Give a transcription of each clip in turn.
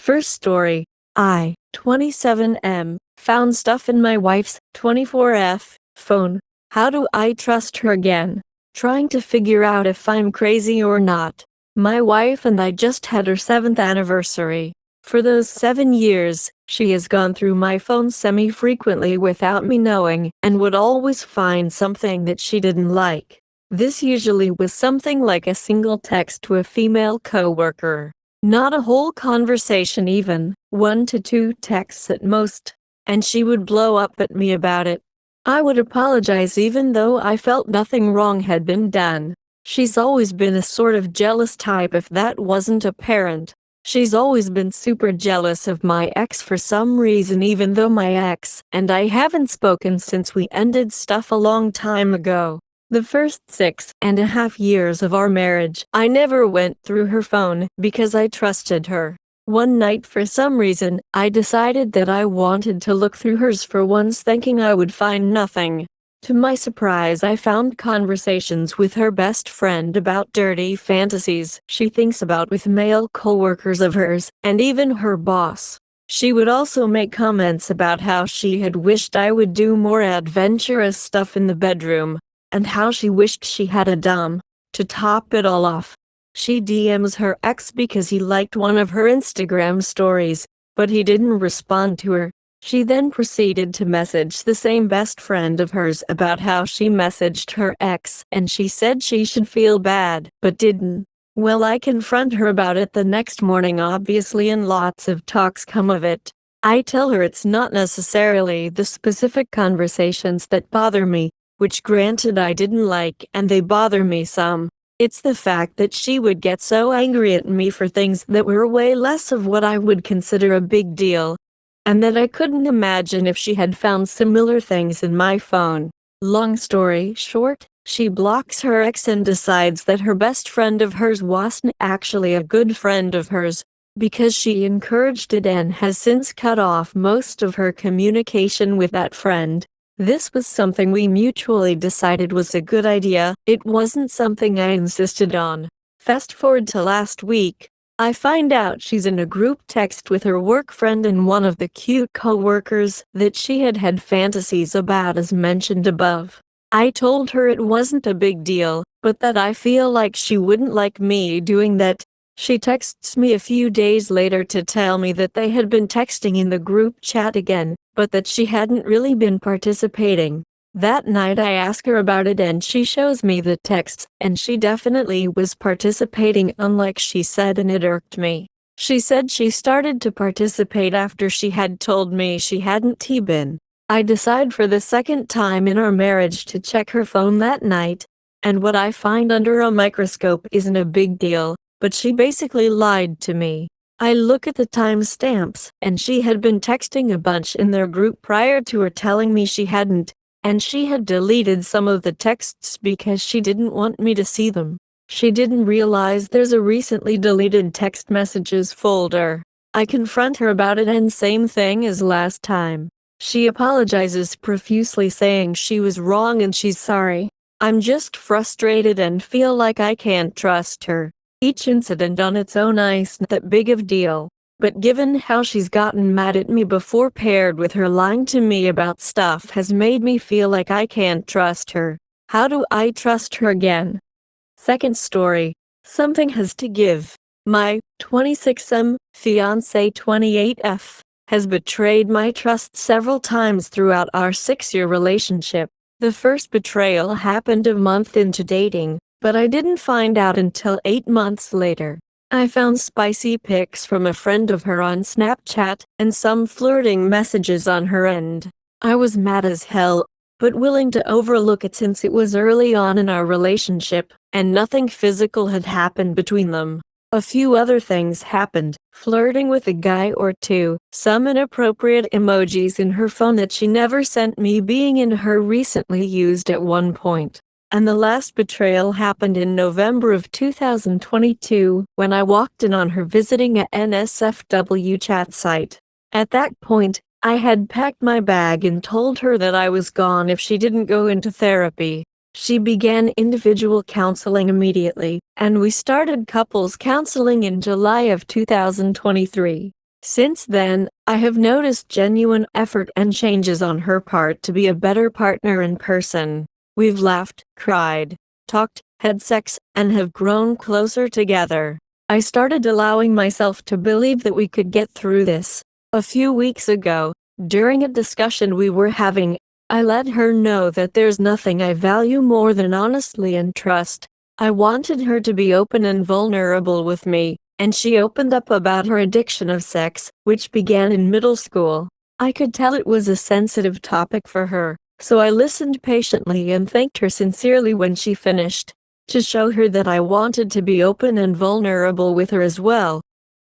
First story. I, 27M, found stuff in my wife's 24F phone. How do I trust her again? Trying to figure out if I'm crazy or not. My wife and I just had her 7th anniversary. For those 7 years, she has gone through my phone semi-frequently without me knowing and would always find something that she didn't like. This usually was something like a single text to a female coworker. Not a whole conversation even, 1 to 2 texts at most. And she would blow up at me about it. I would apologize even though I felt nothing wrong had been done. She's always been a sort of jealous type if that wasn't apparent. She's always been super jealous of my ex for some reason even though my ex and I haven't spoken since we ended stuff a long time ago. The first 6.5 years of our marriage, I never went through her phone because I trusted her. One night for some reason, I decided that I wanted to look through hers for once thinking I would find nothing. To my surprise I found conversations with her best friend about dirty fantasies she thinks about with male coworkers of hers, and even her boss. She would also make comments about how she had wished I would do more adventurous stuff in the bedroom, and how she wished she had a dom. To top it all off, she DMs her ex because he liked one of her Instagram stories, but he didn't respond to her. She then proceeded to message the same best friend of hers about how she messaged her ex and she said she should feel bad, but didn't. Well, I confront her about it the next morning obviously and lots of talks come of it. I tell her it's not necessarily the specific conversations that bother me, which granted I didn't like and they bother me some. It's the fact that she would get so angry at me for things that were way less of what I would consider a big deal. And that I couldn't imagine if she had found similar things in my phone. Long story short, she blocks her ex and decides that her best friend of hers wasn't actually a good friend of hers, because she encouraged it and has since cut off most of her communication with that friend. This was something we mutually decided was a good idea. It wasn't something I insisted on. Fast forward to last week. I find out she's in a group text with her work friend and one of the cute co-workers that she had had fantasies about as mentioned above. I told her it wasn't a big deal, but that I feel like she wouldn't like me doing that. She texts me a few days later to tell me that they had been texting in the group chat again, but that she hadn't really been participating. That night I ask her about it and she shows me the texts, and she definitely was participating unlike she said, and it irked me. She said she started to participate after she had told me she hadn't been. I decide for the second time in our marriage to check her phone that night, and what I find under a microscope isn't a big deal, but she basically lied to me. I look at the timestamps, and she had been texting a bunch in their group prior to her telling me she hadn't, and she had deleted some of the texts because she didn't want me to see them. She didn't realize there's a recently deleted text messages folder. I confront her about it and same thing as last time. She apologizes profusely saying she was wrong and she's sorry. I'm just frustrated and feel like I can't trust her. Each incident on its own isn't that big of a deal, but given how she's gotten mad at me before paired with her lying to me about stuff has made me feel like I can't trust her. How do I trust her again? Second story. Something has to give. My 26M fiance 28F has betrayed my trust several times throughout our 6-year relationship. The first betrayal happened a month into dating, but I didn't find out until 8 months later. I found spicy pics from a friend of her on Snapchat, and some flirting messages on her end. I was mad as hell, but willing to overlook it since it was early on in our relationship, and nothing physical had happened between them. A few other things happened, flirting with a guy or two, some inappropriate emojis in her phone that she never sent me being in her recently used at one point. And the last betrayal happened in November of 2022, when I walked in on her visiting a NSFW chat site. At that point, I had packed my bag and told her that I was gone if she didn't go into therapy. She began individual counseling immediately, and we started couples counseling in July of 2023. Since then, I have noticed genuine effort and changes on her part to be a better partner in person. We've laughed, cried, talked, had sex, and have grown closer together. I started allowing myself to believe that we could get through this. A few weeks ago, during a discussion we were having, I let her know that there's nothing I value more than honesty and trust. I wanted her to be open and vulnerable with me, and she opened up about her addiction of sex, which began in middle school. I could tell it was a sensitive topic for her, so I listened patiently and thanked her sincerely when she finished. To show her that I wanted to be open and vulnerable with her as well,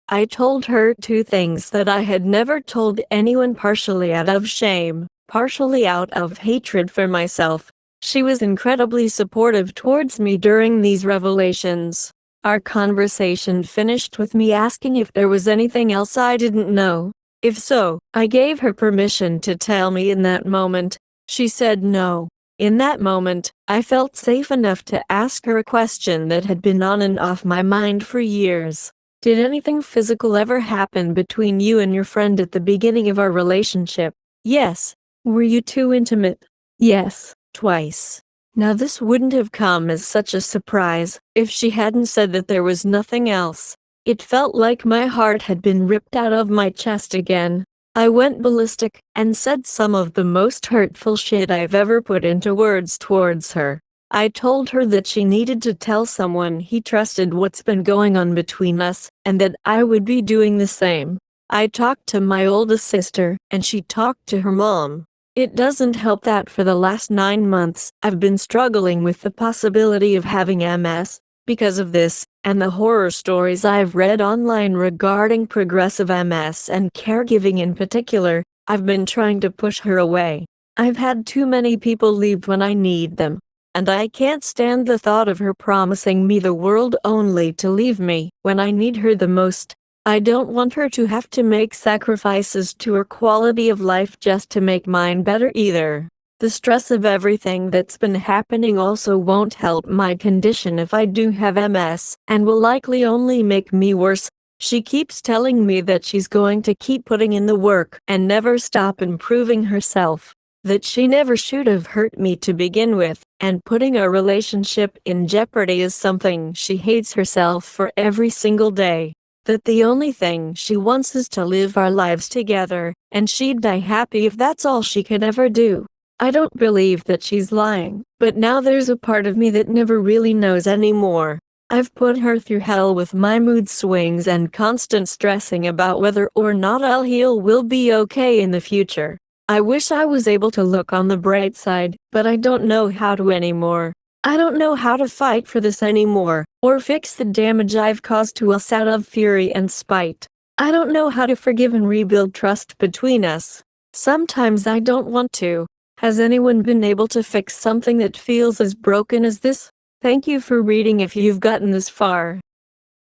I told her two things that I had never told anyone, partially out of shame, partially out of hatred for myself. She was incredibly supportive towards me during these revelations. Our conversation finished with me asking if there was anything else I didn't know. If so, I gave her permission to tell me in that moment. She said no. In that moment, I felt safe enough to ask her a question that had been on and off my mind for years. Did anything physical ever happen between you and your friend at the beginning of our relationship? Yes. Were you too intimate? Yes, twice. Now this wouldn't have come as such a surprise if she hadn't said that there was nothing else. It felt like my heart had been ripped out of my chest again. I went ballistic and said some of the most hurtful shit I've ever put into words towards her. I told her that she needed to tell someone he trusted what's been going on between us, and that I would be doing the same. I talked to my oldest sister, and she talked to her mom. It doesn't help that for the last 9 months, I've been struggling with the possibility of having MS. Because of this, and the horror stories I've read online regarding progressive MS and caregiving in particular, I've been trying to push her away. I've had too many people leave when I need them, and I can't stand the thought of her promising me the world only to leave me when I need her the most. I don't want her to have to make sacrifices to her quality of life just to make mine better either. The stress of everything that's been happening also won't help my condition if I do have MS, and will likely only make me worse. She keeps telling me that she's going to keep putting in the work and never stop improving herself. That she never should have hurt me to begin with, and putting our relationship in jeopardy is something she hates herself for every single day. That the only thing she wants is to live our lives together, and she'd die happy if that's all she could ever do. I don't believe that she's lying, but now there's a part of me that never really knows anymore. I've put her through hell with my mood swings and constant stressing about whether or not I'll heal will be okay in the future. I wish I was able to look on the bright side, but I don't know how to anymore. I don't know how to fight for this anymore, or fix the damage I've caused to us out of fury and spite. I don't know how to forgive and rebuild trust between us. Sometimes I don't want to. Has anyone been able to fix something that feels as broken as this? Thank you for reading if you've gotten this far.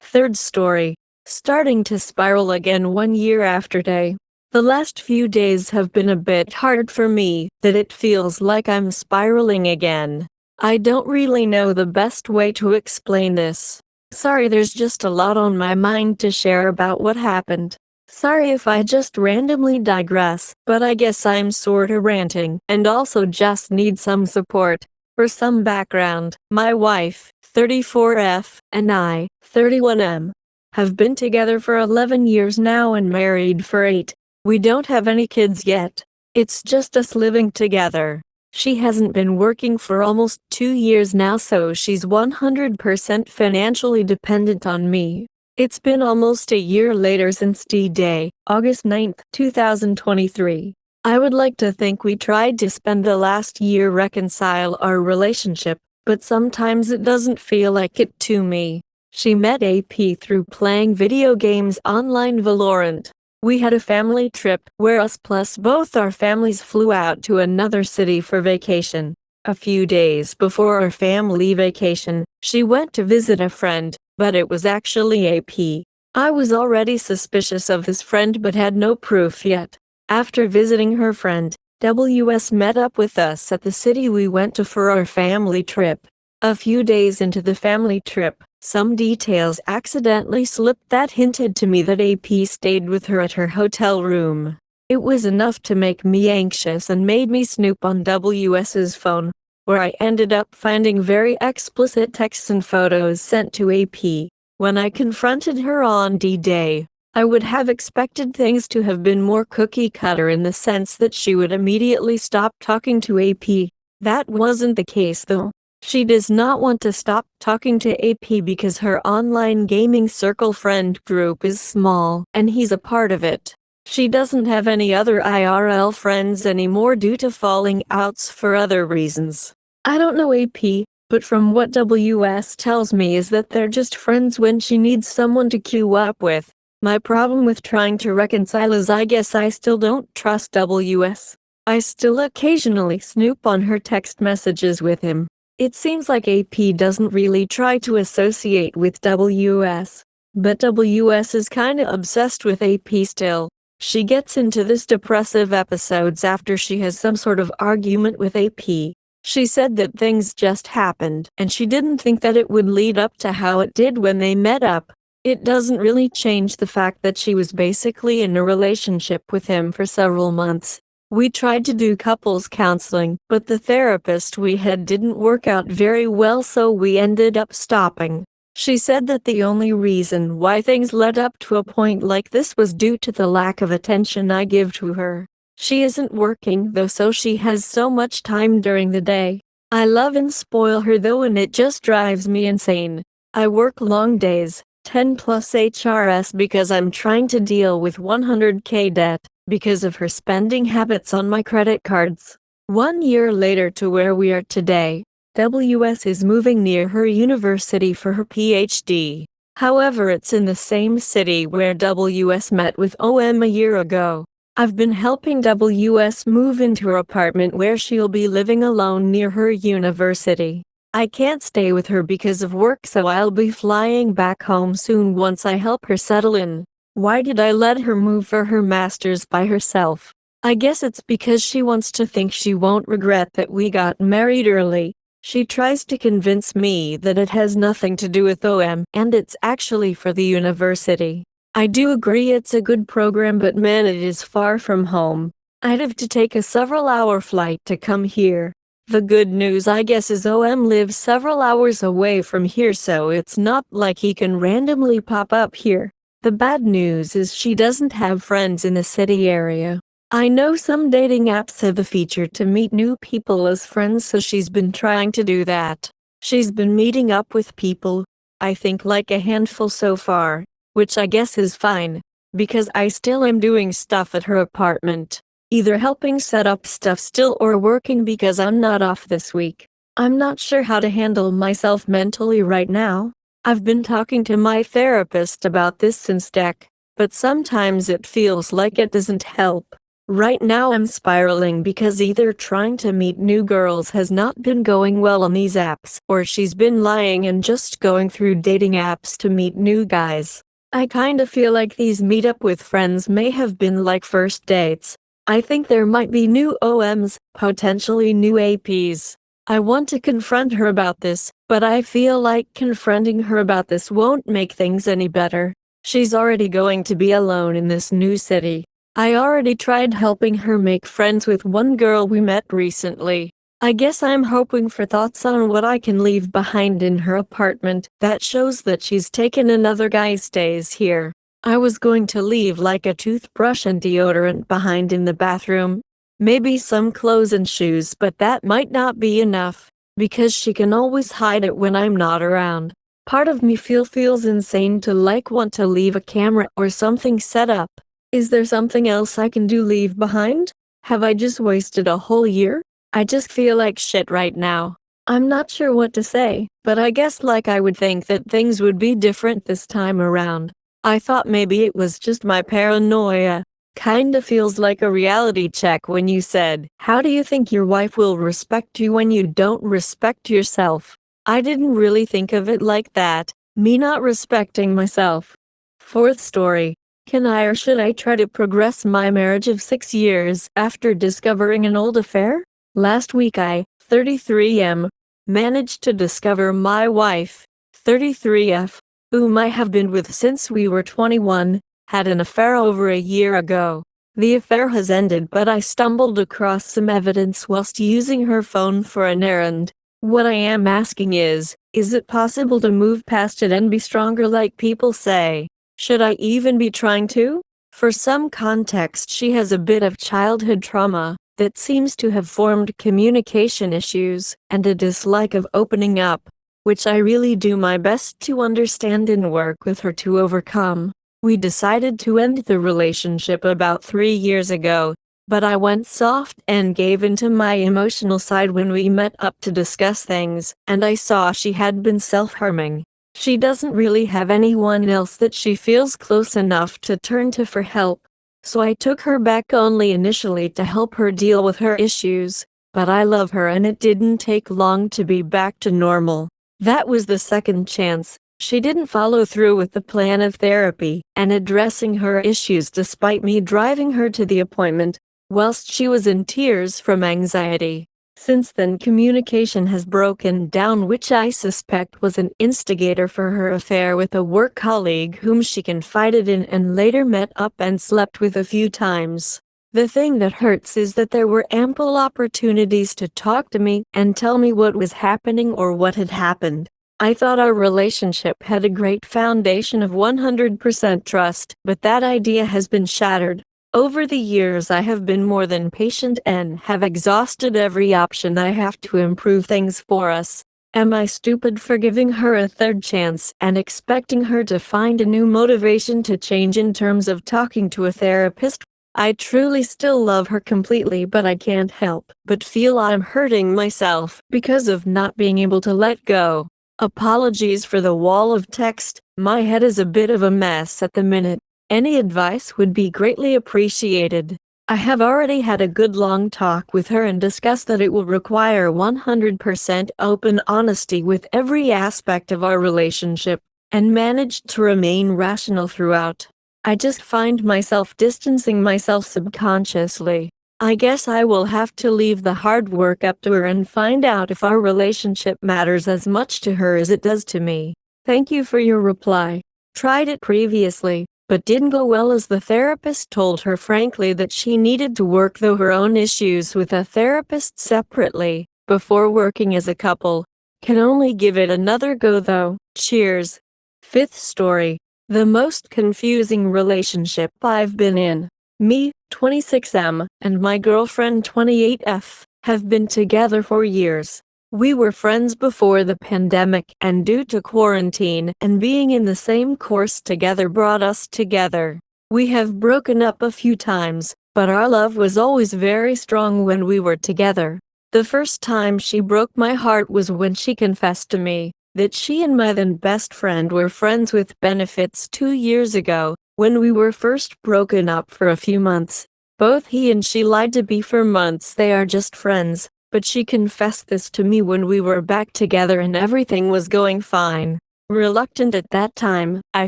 Third story. Starting to spiral again 1 year after day. The last few days have been a bit hard for me, that it feels like I'm spiraling again. I don't really know the best way to explain this. Sorry, there's just a lot on my mind to share about what happened. Sorry if I just randomly digress, but I guess I'm sorta ranting and also just need some support. For some background, my wife, 34F, and I, 31M, have been together for 11 years now and married for 8. We don't have any kids yet. It's just us living together. She hasn't been working for almost 2 years now, so she's 100% financially dependent on me. It's been almost a year later since D-Day, August 9, 2023. I would like to think we tried to spend the last year reconcile our relationship, but sometimes it doesn't feel like it to me. She met AP through playing video games online Valorant. We had a family trip where us plus both our families flew out to another city for vacation. A few days before our family vacation, she went to visit a friend, but it was actually AP. I was already suspicious of this friend but had no proof yet. After visiting her friend, WS met up with us at the city we went to for our family trip. A few days into the family trip, some details accidentally slipped that hinted to me that AP stayed with her at her hotel room. It was enough to make me anxious and made me snoop on WS's phone, where I ended up finding very explicit texts and photos sent to AP. When I confronted her on D-Day, I would have expected things to have been more cookie-cutter in the sense that she would immediately stop talking to AP. That wasn't the case though. She does not want to stop talking to AP because her online gaming circle friend group is small and he's a part of it. She doesn't have any other IRL friends anymore due to falling outs for other reasons. I don't know AP, but from what WS tells me is that they're just friends when she needs someone to queue up with. My problem with trying to reconcile is I guess I still don't trust WS. I still occasionally snoop on her text messages with him. It seems like AP doesn't really try to associate with WS, but WS is kinda obsessed with AP still. She gets into this depressive episodes after she has some sort of argument with AP. She said that things just happened and she didn't think that it would lead up to how it did when they met up. It doesn't really change the fact that she was basically in a relationship with him for several months. We tried to do couples counseling, but the therapist we had didn't work out very well, so we ended up stopping. She said that the only reason why things led up to a point like this was due to the lack of attention I give to her. She isn't working though, so she has so much time during the day. I love and spoil her though, and it just drives me insane. I work long days, 10 plus HRS, because I'm trying to deal with $100K debt because of her spending habits on my credit cards. 1 year later to where we are today, WS is moving near her university for her PhD. However, it's in the same city where WS met with OM a year ago. I've been helping WS move into her apartment where she'll be living alone near her university. I can't stay with her because of work, so I'll be flying back home soon once I help her settle in. Why did I let her move for her master's by herself? I guess it's because she wants to think she won't regret that we got married early. She tries to convince me that it has nothing to do with OM and it's actually for the university. I do agree it's a good program, but man, it is far from home. I'd have to take a several-hour flight to come here. The good news I guess is OM lives several hours away from here, so it's not like he can randomly pop up here. The bad news is she doesn't have friends in the city area. I know some dating apps have the feature to meet new people as friends, so she's been trying to do that. She's been meeting up with people, I think like a handful so far, which I guess is fine, because I still am doing stuff at her apartment. Either helping set up stuff still or working because I'm not off this week. I'm not sure how to handle myself mentally right now. I've been talking to my therapist about this since DEC, but sometimes it feels like it doesn't help. Right now I'm spiraling because either trying to meet new girls has not been going well on these apps, or she's been lying and just going through dating apps to meet new guys. I kinda feel like these meet up with friends may have been like first dates. I think there might be new OMs, potentially new APs. I want to confront her about this, but I feel like confronting her about this won't make things any better. She's already going to be alone in this new city. I already tried helping her make friends with one girl we met recently. I guess I'm hoping for thoughts on what I can leave behind in her apartment that shows that she's taken another guy's stays here. I was going to leave like a toothbrush and deodorant behind in the bathroom. Maybe some clothes and shoes, but that might not be enough, because she can always hide it when I'm not around. Part of me feels insane to want to leave a camera or something set up. Is there something else I can leave behind? Have I just wasted a whole year? I just feel like shit right now. I'm not sure what to say, but I guess I would think that things would be different this time around. I thought maybe it was just my paranoia. Kinda feels like a reality check when you said, "How do you think your wife will respect you when you don't respect yourself?" I didn't really think of it like that, me not respecting myself. Fourth story. Can I or should I try to progress my marriage of 6 years after discovering an old affair? Last week I, 33 am, managed to discover my wife, 33F, whom I have been with since we were 21, had an affair over a year ago. The affair has ended, but I stumbled across some evidence whilst using her phone for an errand. What I am asking is it possible to move past it and be stronger like people say? Should I even be trying to? For some context, she has a bit of childhood trauma that seems to have formed communication issues and a dislike of opening up, which I really do my best to understand and work with her to overcome. We decided to end the relationship about 3 years ago, but I went soft and gave into my emotional side when we met up to discuss things, and I saw she had been self-harming. She doesn't really have anyone else that she feels close enough to turn to for help. So I took her back only initially to help her deal with her issues, but I love her and it didn't take long to be back to normal. That was the second chance. She didn't follow through with the plan of therapy and addressing her issues despite me driving her to the appointment, whilst she was in tears from anxiety. Since then, communication has broken down, which I suspect was an instigator for her affair with a work colleague whom she confided in and later met up and slept with a few times. The thing that hurts is that there were ample opportunities to talk to me and tell me what was happening or what had happened. I thought our relationship had a great foundation of 100% trust, but that idea has been shattered. Over the years I have been more than patient and have exhausted every option I have to improve things for us. Am I stupid for giving her a third chance and expecting her to find a new motivation to change in terms of talking to a therapist? I truly still love her completely, but I can't help but feel I'm hurting myself because of not being able to let go. Apologies for the wall of text, my head is a bit of a mess at the minute. Any advice would be greatly appreciated. I have already had a good long talk with her and discussed that it will require 100% open honesty with every aspect of our relationship, and managed to remain rational throughout. I just find myself distancing myself subconsciously. I guess I will have to leave the hard work up to her and find out if our relationship matters as much to her as it does to me. Thank you for your reply. Tried it previously, but didn't go well as the therapist told her frankly that she needed to work through her own issues with a therapist separately, before working as a couple. Can only give it another go though. Cheers. Fifth story. The most confusing relationship I've been in. Me, 26M, and my girlfriend 28F, have been together for years. We were friends before the pandemic, and due to quarantine and being in the same course together brought us together. We have broken up a few times, but our love was always very strong when we were together. The first time she broke my heart was when she confessed to me that she and my then best friend were friends with benefits 2 years ago, when we were first broken up for a few months. Both he and she lied to me for months they are just friends. But she confessed this to me when we were back together and everything was going fine. Reluctant at that time, I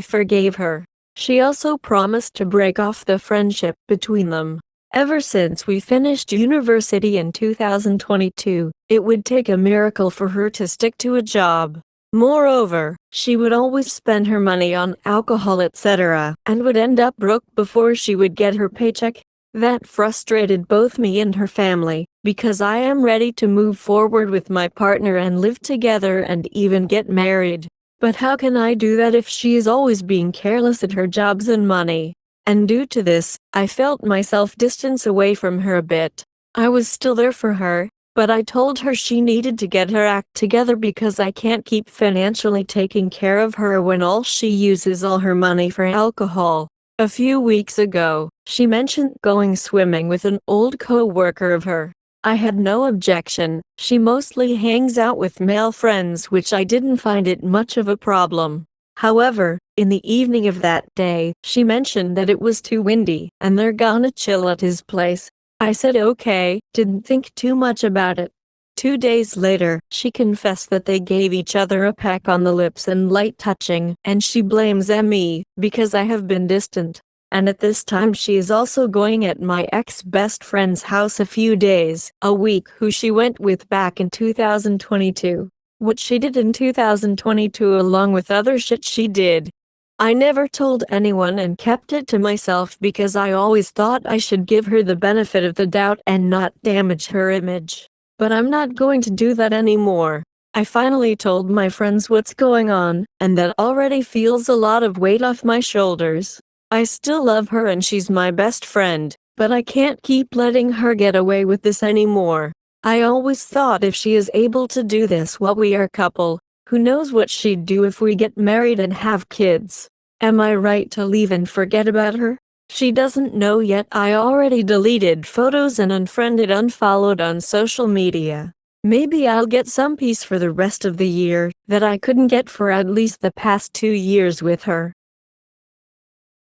forgave her. She also promised to break off the friendship between them. Ever since we finished university in 2022, it would take a miracle for her to stick to a job. Moreover, she would always spend her money on alcohol etc. and would end up broke before she would get her paycheck. That frustrated both me and her family, because I am ready to move forward with my partner and live together and even get married. But how can I do that if she is always being careless at her jobs and money? And due to this, I felt myself distance away from her a bit. I was still there for her, but I told her she needed to get her act together because I can't keep financially taking care of her when all she uses all her money for alcohol. A few weeks ago, she mentioned going swimming with an old co-worker of her. I had no objection. She mostly hangs out with male friends, which I didn't find it much of a problem. However, in the evening of that day, she mentioned that it was too windy and they're gonna chill at his place. I said okay, didn't think too much about it. 2 days later, she confessed that they gave each other a peck on the lips and light touching, and she blames me because I have been distant. And at this time she is also going at my ex-best friend's house a few days a week who she went with back in 2022. what she did in 2022 along with other shit she did. I never told anyone and kept it to myself because I always thought I should give her the benefit of the doubt and not damage her image. But I'm not going to do that anymore. I finally told my friends what's going on, and that already feels a lot of weight off my shoulders. I still love her and she's my best friend, but I can't keep letting her get away with this anymore. I always thought if she is able to do this while we are a couple, who knows what she'd do if we get married and have kids. Am I right to leave and forget about her? She doesn't know yet. I already deleted photos and unfollowed on social media. Maybe I'll get some peace for the rest of the year that I couldn't get for at least the past 2 years with her.